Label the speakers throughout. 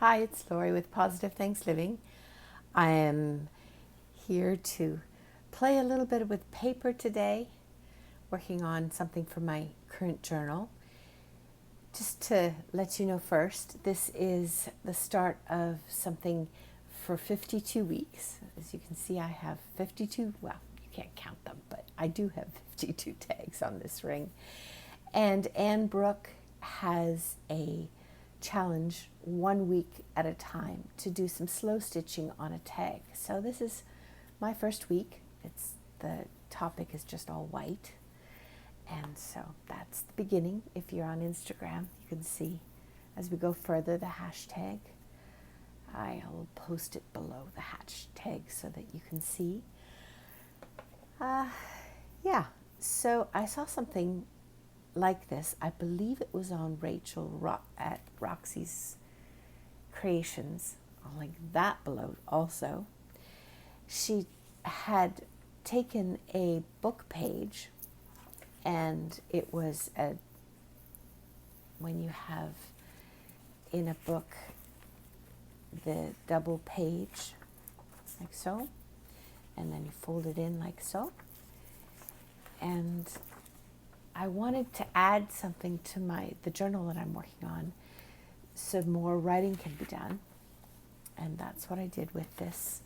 Speaker 1: Hi, it's Lori with Positive Thanks Living. I am here to play a little bit with paper today, working on something for my current journal. Just to let you know first, this is the start of something for 52 weeks. As you can see, I have 52, well, you can't count them, but I do have 52 tags on this ring. And Anne Brooke has a challenge 1 week at a time to do some slow stitching on a tag. So this is my first week. The topic is just all white. And so that's the beginning. If you're on Instagram, you can see as we go further the hashtag. I'll post it below the hashtag so that you can see. Yeah, so I saw something like this. I believe it was on Rachel at Roxy's Creations. I'll link that below also. She had taken a book page, and it was when you have in a book the double page like so, and then you fold it in like so. And I wanted to add something to the journal that I'm working on so more writing can be done. And that's what I did with this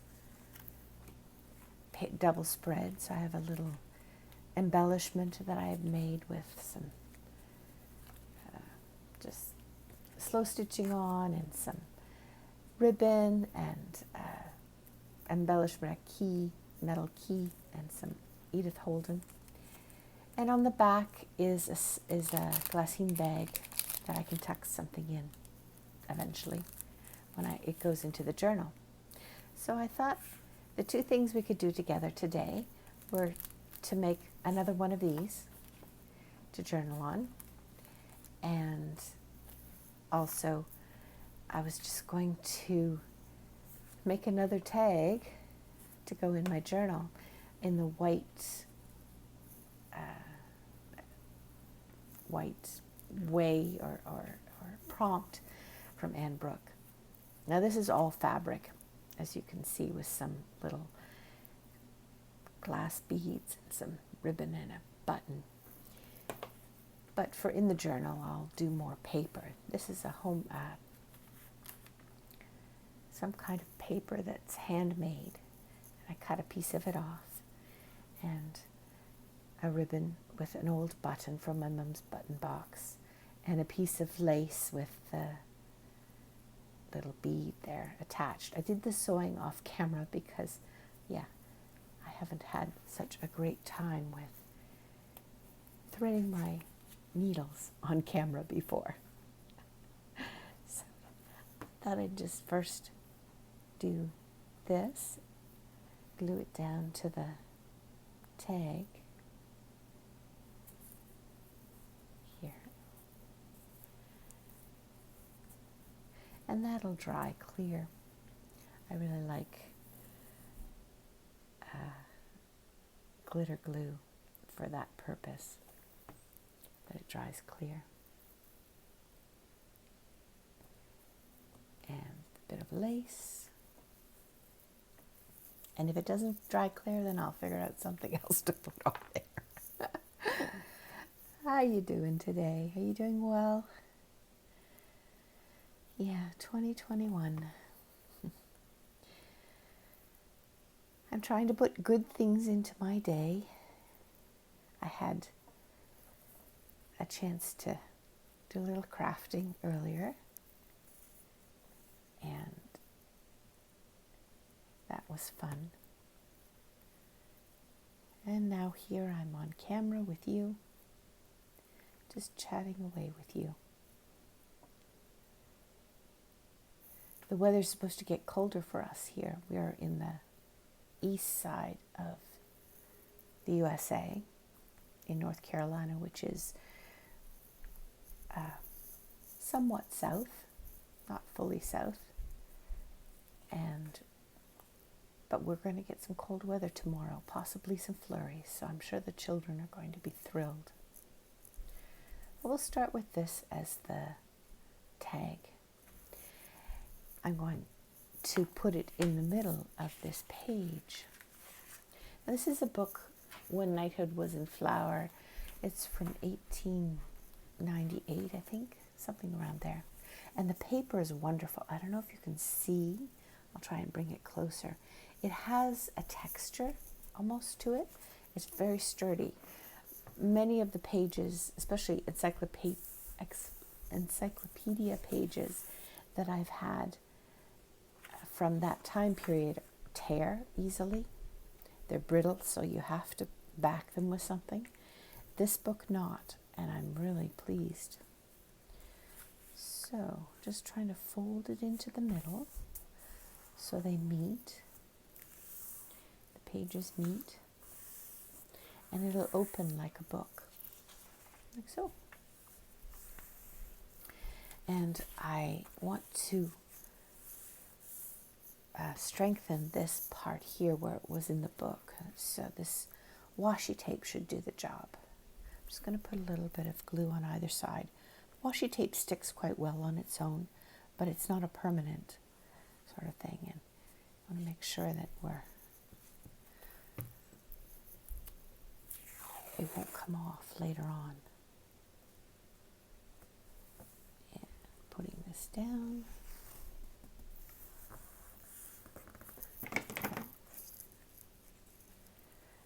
Speaker 1: double spread. So I have a little embellishment that I have made with some just slow stitching on and some ribbon and embellishment, a metal key, and some Edith Holden. And on the back is a glassine bag that I can tuck something in eventually when it goes into the journal. So I thought the two things we could do together today were to make another one of these to journal on, and also I was just going to make another tag to go in my journal in the white way or prompt from Anne Brooke. Now this is all fabric, as you can see, with some little glass beads and some ribbon and a button. But for in the journal, I'll do more paper. This is some kind of paper that's handmade. I cut a piece of it off, and a ribbon with an old button from my mum's button box, and a piece of lace with the little bead there attached. I did the sewing off camera because, I haven't had such a great time with threading my needles on camera before. So I thought I'd just first do this, glue it down to the tag here, and that'll dry clear. I really like glitter glue for that purpose, that it dries clear. And a bit of lace. And if it doesn't dry clear, then I'll figure out something else to put on there. How you doing today? Are you doing well? Yeah, 2021. I'm trying to put good things into my day. I had a chance to do a little crafting earlier, and that was fun. And now here I'm on camera with you, just chatting away with you. The weather's supposed to get colder for us here. We are in the east side of the USA, in North Carolina, which is somewhat south, not fully south, but we're going to get some cold weather tomorrow, possibly some flurries, so I'm sure the children are going to be thrilled. We'll start with this as the tag. I'm going to put it in the middle of this page. Now, this is a book, When Knighthood Was in Flower. It's from 1898, I think, something around there. And the paper is wonderful. I don't know if you can see. I'll try and bring it closer. It has a texture almost to it. It's very sturdy. Many of the pages, especially encyclopedia pages that I've had from that time period, tear easily. They're brittle, so you have to back them with something. This book not, and I'm really pleased. So, just trying to fold it into the middle so they meet. The pages meet. And it'll open like a book, like so. And I want to strengthen this part here where it was in the book. So this washi tape should do the job. I'm just going to put a little bit of glue on either side. Washi tape sticks quite well on its own, but it's not a permanent sort of thing. And I want to make sure that it won't come off later on. And putting this down.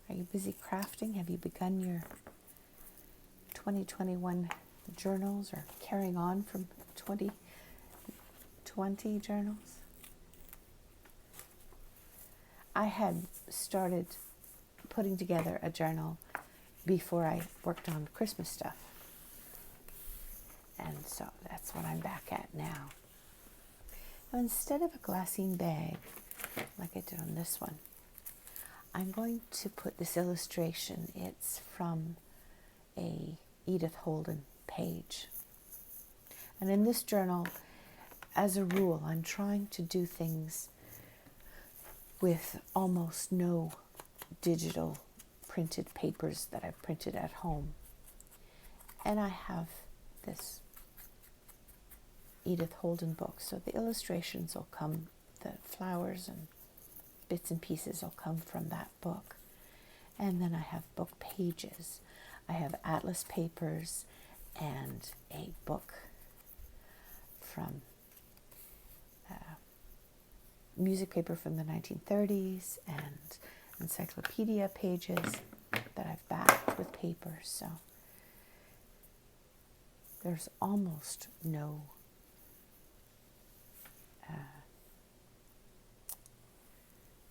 Speaker 1: Are you busy crafting? Have you begun your 2021 journals or carrying on from 2020 journals? I had started putting together a journal before I worked on Christmas stuff. And so that's what I'm back at now. Now, instead of a glassine bag, like I did on this one, I'm going to put this illustration. It's from a Edith Holden page. And in this journal, as a rule, I'm trying to do things with almost no digital printed papers that I've printed at home. And I have this Edith Holden book, so the illustrations will come, the flowers and bits and pieces will come from that book. And then I have book pages. I have atlas papers and a book from music paper from the 1930s and encyclopedia pages that I've backed with paper. So there's almost no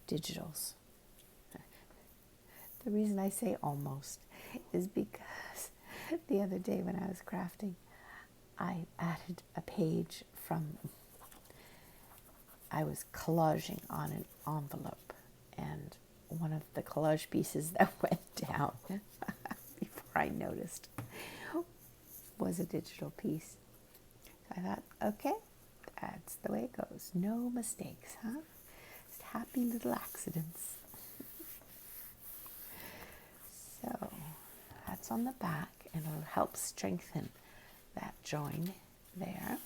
Speaker 1: digitals. The reason I say almost is because the other day when I was crafting, I added a page from, I was collaging on an envelope, and one of the collage pieces that went down before I noticed was a digital piece. So I thought, okay, that's the way it goes. No mistakes, huh? Just happy little accidents. So that's on the back, and it'll help strengthen that join there.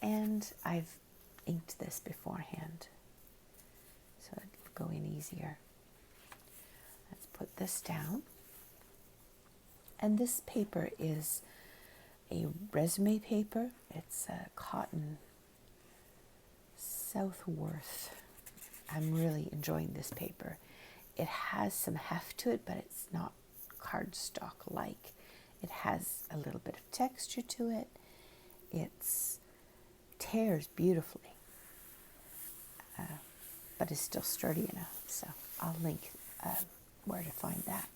Speaker 1: And I've inked this beforehand, so it'll go in easier. Let's put this down. And this paper is a resume paper. It's a cotton Southworth. I'm really enjoying this paper. It has some heft to it, but it's not cardstock-like. It has a little bit of texture to it. It tears beautifully, but is still sturdy enough. So I'll link where to find that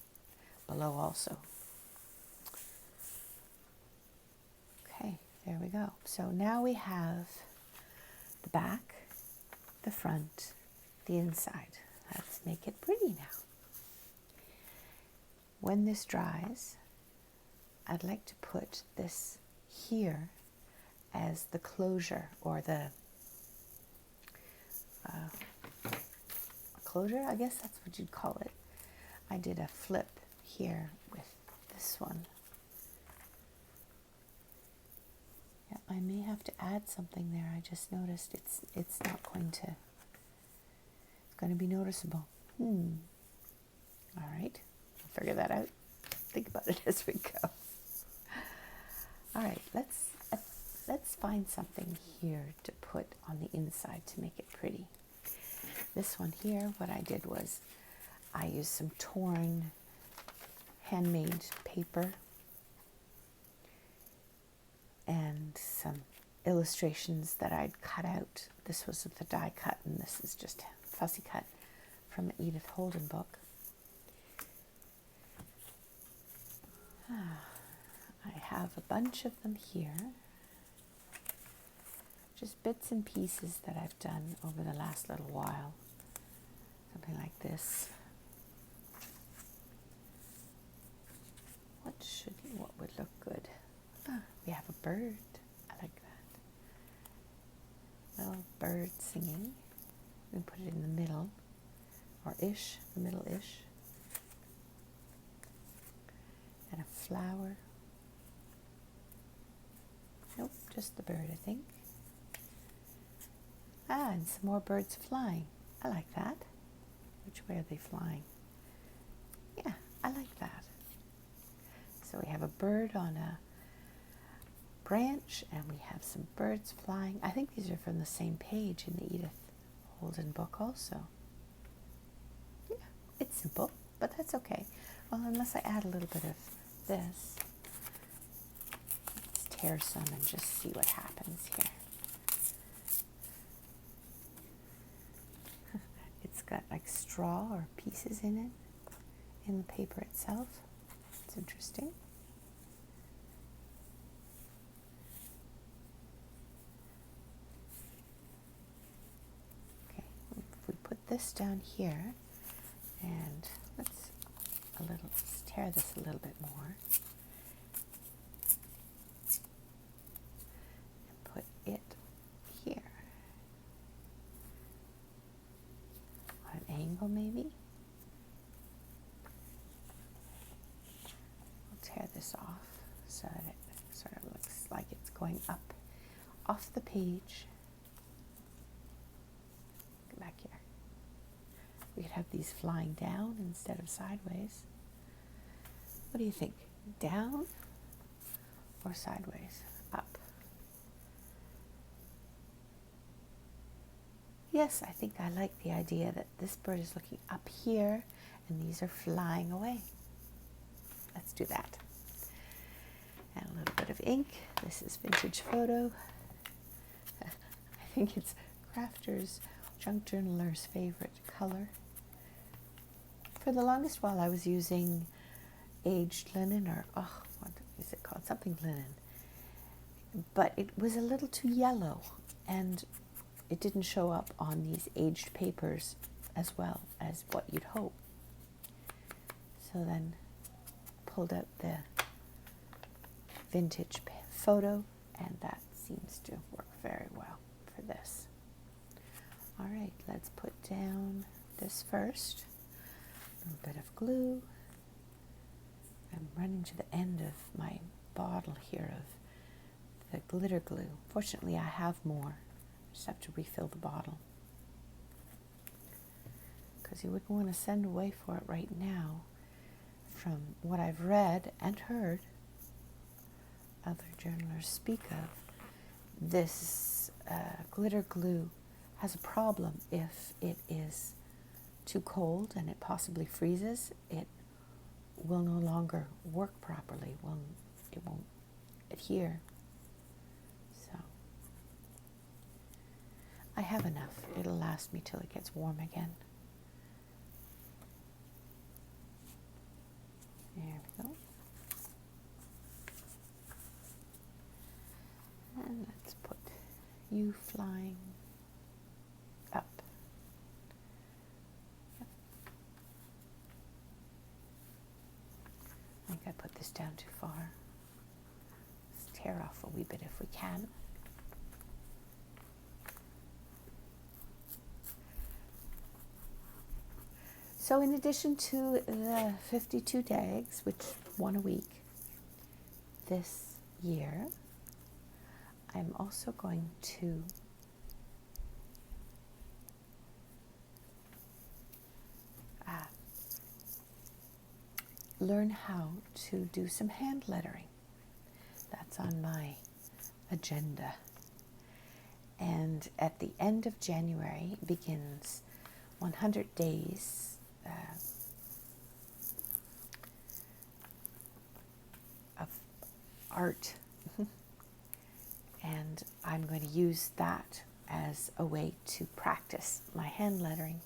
Speaker 1: below also. Okay, there we go. So now we have the back, the front, the inside. Let's make it pretty now. When this dries, I'd like to put this here as the closure, or the closure, I guess that's what you'd call it. I did a flip here with this one. Yeah, I may have to add something there. I just noticed it's not going to, it's going to be noticeable. All right, I'll figure that out. Think about it as we go. All right, let's find something here to put on the inside to make it pretty. This one here, what I did was I used some torn handmade paper and some illustrations that I'd cut out. This was the die cut, and this is just fussy cut from an Edith Holden book. I have a bunch of them here, just bits and pieces that I've done over the last little while. Something like this. What would look good? We have a bird. I like that. Little bird singing. We can put it in the middle, or ish, the middle-ish. And a flower. Nope, just the bird, I think. And some more birds flying. I like that. Which way are they flying? Yeah, I like that. So we have a bird on a branch, and we have some birds flying. I think these are from the same page in the Edith Holden book also. Yeah, it's simple, but that's okay. Well, unless I add a little bit of this. Let's tear some and just see what happens here. It's got like straw or pieces in it, in the paper itself. It's interesting. Okay, if we put this down here, and let's tear this a little bit more. And put it here. On an angle maybe. We'll tear this off so that it sort of looks like it's going up off the page. Go back here. We could have these flying down instead of sideways. What do you think? Down or sideways? Up? Yes, I think I like the idea that this bird is looking up here and these are flying away. Let's do that. And a little bit of ink. This is Vintage Photo. I think it's Crafter's Junk Journaler's favorite color. For the longest while I was using aged linen, or what is it called? Something linen. But it was a little too yellow, and it didn't show up on these aged papers as well as what you'd hope. So then pulled out the Vintage Photo, and that seems to work very well for this. All right, let's put down this first. A little bit of glue. I'm running to the end of my bottle here of the glitter glue. Fortunately, I have more. I just have to refill the bottle. Because you wouldn't want to send away for it right now. From what I've read and heard other journalers speak of, this glitter glue has a problem if it is too cold and it possibly freezes. It will no longer work properly. It won't adhere. So I have enough. It'll last me till it gets warm again. There we go. And let's put you flying up. Yep. I think I put this down too far. Let's tear off a wee bit if we can. So in addition to the 52 dags, which one a week this year, I'm also going to learn how to do some hand lettering. That's on my agenda. And at the end of January begins 100 days of art. And I'm going to use that as a way to practice my hand lettering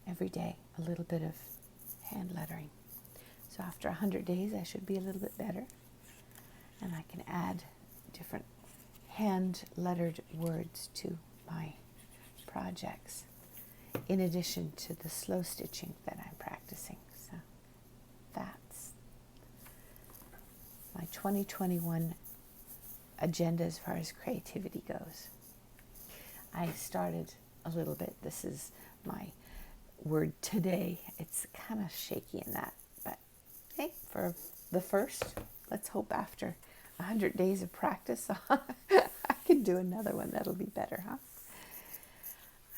Speaker 1: every day, a little bit of hand lettering. So after 100 days, I should be a little bit better. And I can add different hand-lettered words to my projects, in addition to the slow stitching that I'm practicing. So that's my 2021 agenda as far as creativity goes. I started a little bit. This is my word today. It's kind of shaky in that, but hey, for the first, let's hope after 100 days of practice, I can do another one that'll be better, huh?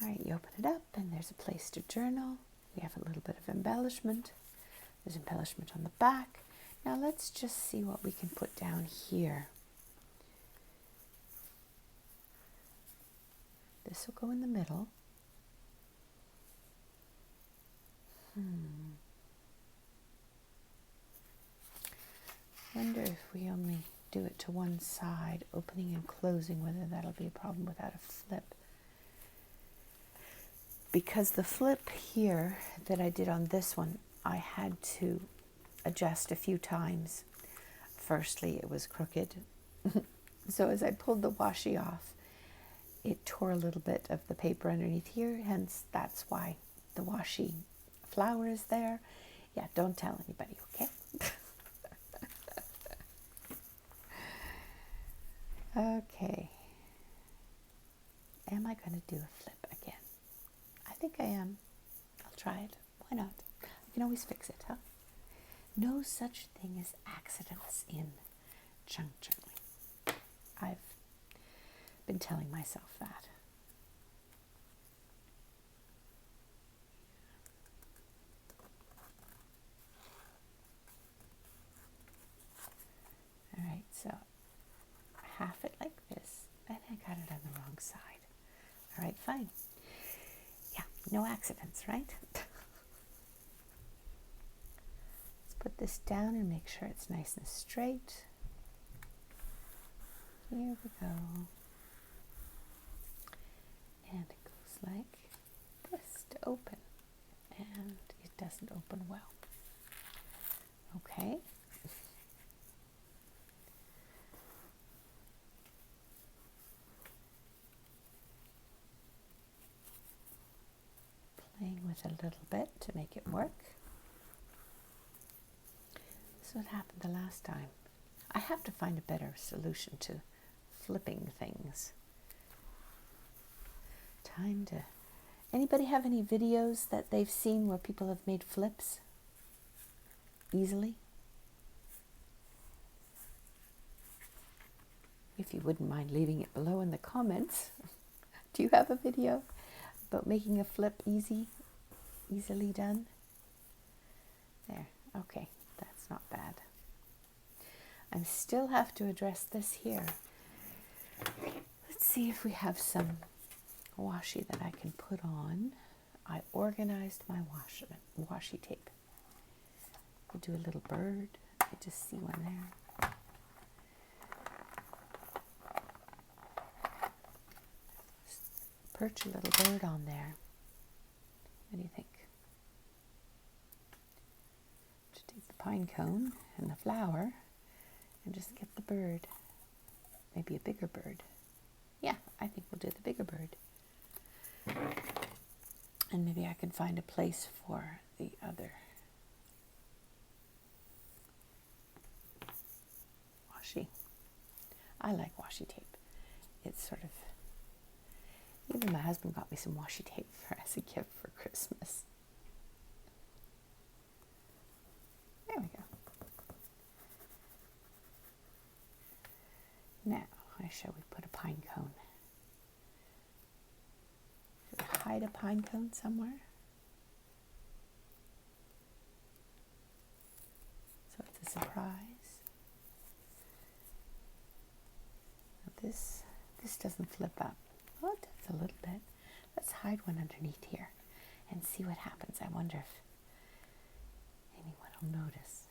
Speaker 1: All right, you open it up, and there's a place to journal. We have a little bit of embellishment. There's embellishment on the back. Now let's just see what we can put down here. This will go in the middle. Wonder if we only do it to one side, opening and closing, whether that'll be a problem without a flip. Because the flip here that I did on this one, I had to adjust a few times. Firstly, it was crooked. So as I pulled the washi off, it tore a little bit of the paper underneath here, hence that's why the washi flower is there. Yeah, don't tell anybody, okay? Okay. Am I going to do a flip again? I think I am. I'll try it. Why not? I can always fix it, huh? No such thing as accidents in junk journaling. I've been telling myself that. All right, so half it like this, and I got it on the wrong side. All right, fine. Yeah, no accidents, right? Let's put this down and make sure it's nice and straight. Here we go. And it goes like this to open. And it doesn't open well. Okay. Playing with a little bit to make it work. This is what happened the last time. I have to find a better solution to flipping things. Time to... Anybody have any videos that they've seen where people have made flips easily? If you wouldn't mind leaving it below in the comments. Do you have a video about making a flip easily done? There, okay, that's not bad. I still have to address this here. Let's see if we have some washi that I can put on. I organized my washi tape. We'll do a little bird. I just see one there. Perch a little bird on there. What do you think? Just take the pine cone and the flower and just get the bird. Maybe a bigger bird. Yeah, I think we'll do the bigger bird. And maybe I can find a place for the other washi. I like washi tape. It's sort of... Even my husband got me some washi tape as a gift for Christmas. There we go. Now, shall we put a pine cone. Should we hide a pine cone somewhere? So it's a surprise. Now this doesn't flip up. Oh, it does a little bit. Let's hide one underneath here and see what happens. I wonder if anyone will notice.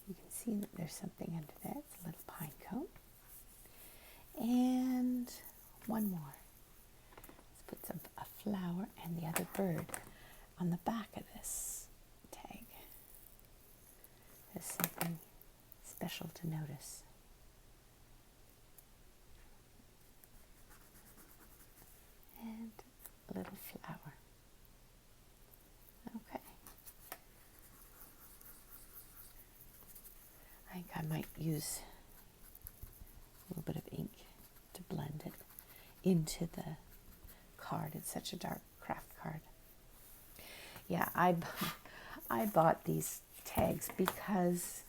Speaker 1: You can see that there's something under there. It's a little pine cone. And one more. Let's put a flower and the other bird on the back of this tag. There's something special to notice. And a little flower. Okay. I think I might use a little bit of ink to blend it into the card. It's such a dark craft card. Yeah, I bought these tags because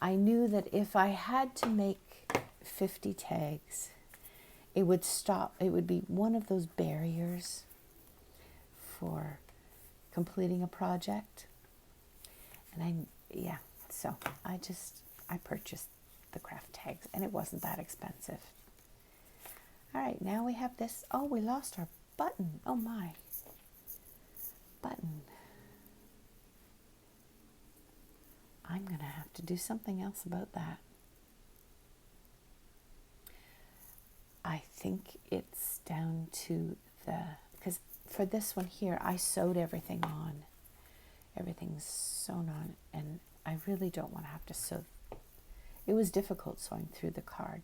Speaker 1: I knew that if I had to make 50 tags, it would stop. It would be one of those barriers for completing a project. And so I purchased the craft tags, and it wasn't that expensive. All right, now we have this. Oh, we lost our button. Oh my. Button. I'm going to have to do something else about that. I think it's down to because for this one here, I sewed everything on. Everything's sewn on, and I really don't want to have to sew. It was difficult sewing through the card.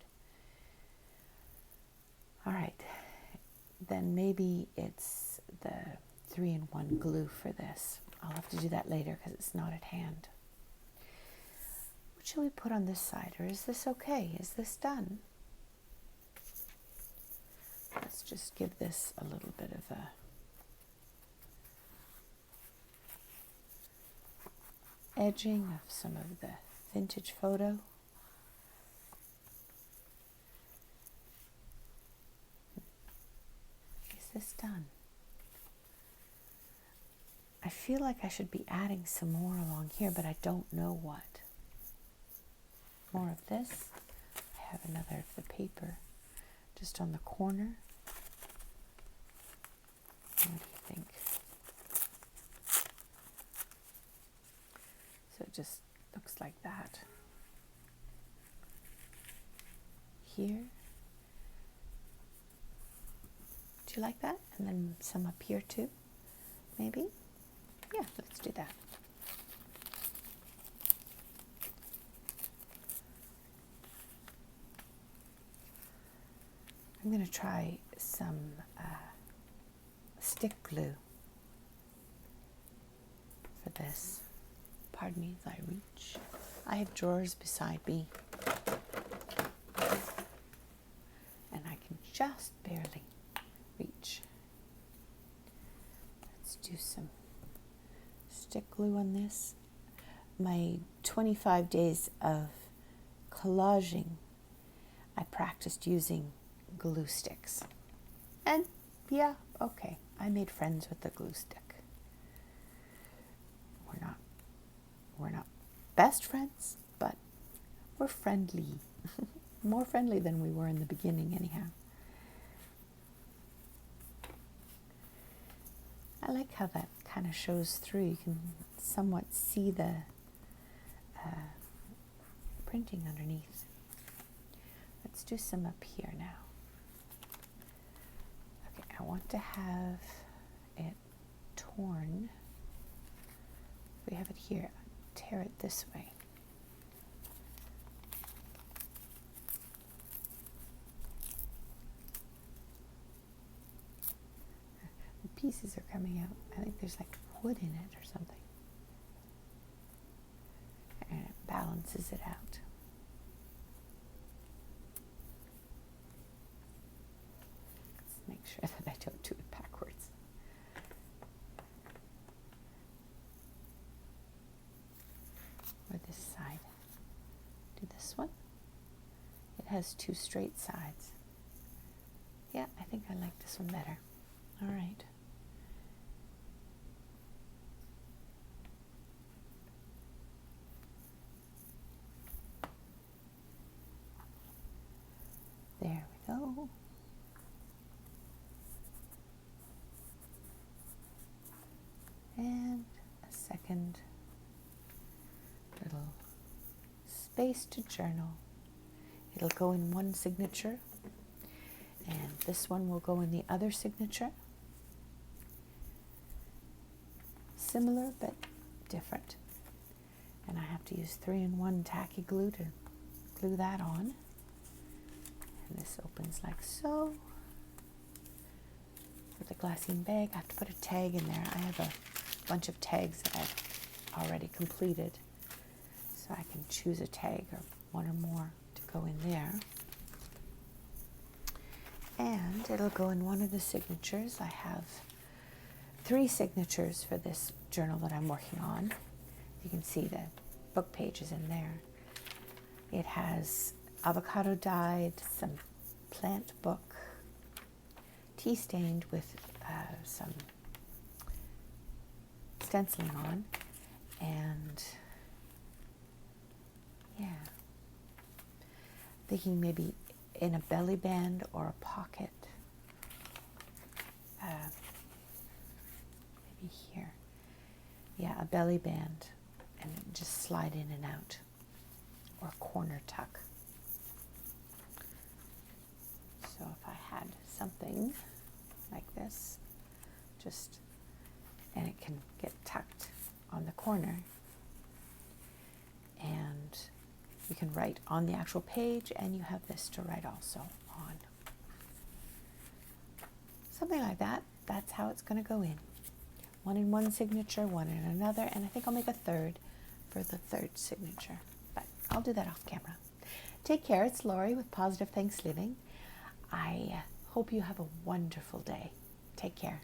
Speaker 1: All right, then maybe it's the 3-in-1 glue for this. I'll have to do that later because it's not at hand. What shall we put on this side, or is this okay? Is this done? Let's just give this a little bit of a edging of some of the vintage photo. Is this done? I feel like I should be adding some more along here, but I don't know what. More of this. I have another of the paper just on the corner. What do you think? So it just looks like that. Here. Do you like that? And then some up here too, maybe? Yeah, let's do that. I'm going to try some stick glue for this. Pardon me as I reach. I have drawers beside me, and I can just barely reach. Let's do some stick glue on this. My 25 days of collaging, I practiced using glue sticks. And yeah, okay, I made friends with the glue stick. We're not best friends, but we're friendly. More friendly than we were in the beginning anyhow. I like how that kind of shows through. You can somewhat see the printing underneath. Let's do some up here now. Okay, I want to have it torn. We have it here. Tear it this way. The pieces are coming out. I think there's like wood in it or something. And it balances it out. Let's make sure that I don't do it backwards. Or has two straight sides. Yeah, I think I like this one better. All right. There we go. And a second little space to journal. It'll go in one signature, and this one will go in the other signature. Similar but different. And I have to use 3-in-1 tacky glue to glue that on. And this opens like so. With the glassine bag, I have to put a tag in there. I have a bunch of tags that I've already completed, so I can choose a tag or one or more to go in there. And it'll go in one of the signatures. I have 3 signatures for this journal that I'm working on. You can see the book pages in there. It has avocado dyed, some plant book, tea stained with some stenciling on, and yeah, thinking maybe in a belly band or a pocket, maybe here, yeah, a belly band, and just slide in and out, or a corner tuck. So if I had something like this, and it can get tucked on the corner, and you can write on the actual page, and you have this to write also on. Something like that. That's how it's going to go in. One in one signature, one in another, and I think I'll make a third for the third signature, but I'll do that off camera. Take care. It's Lori with Positive Thanks Living. I hope you have a wonderful day. Take care.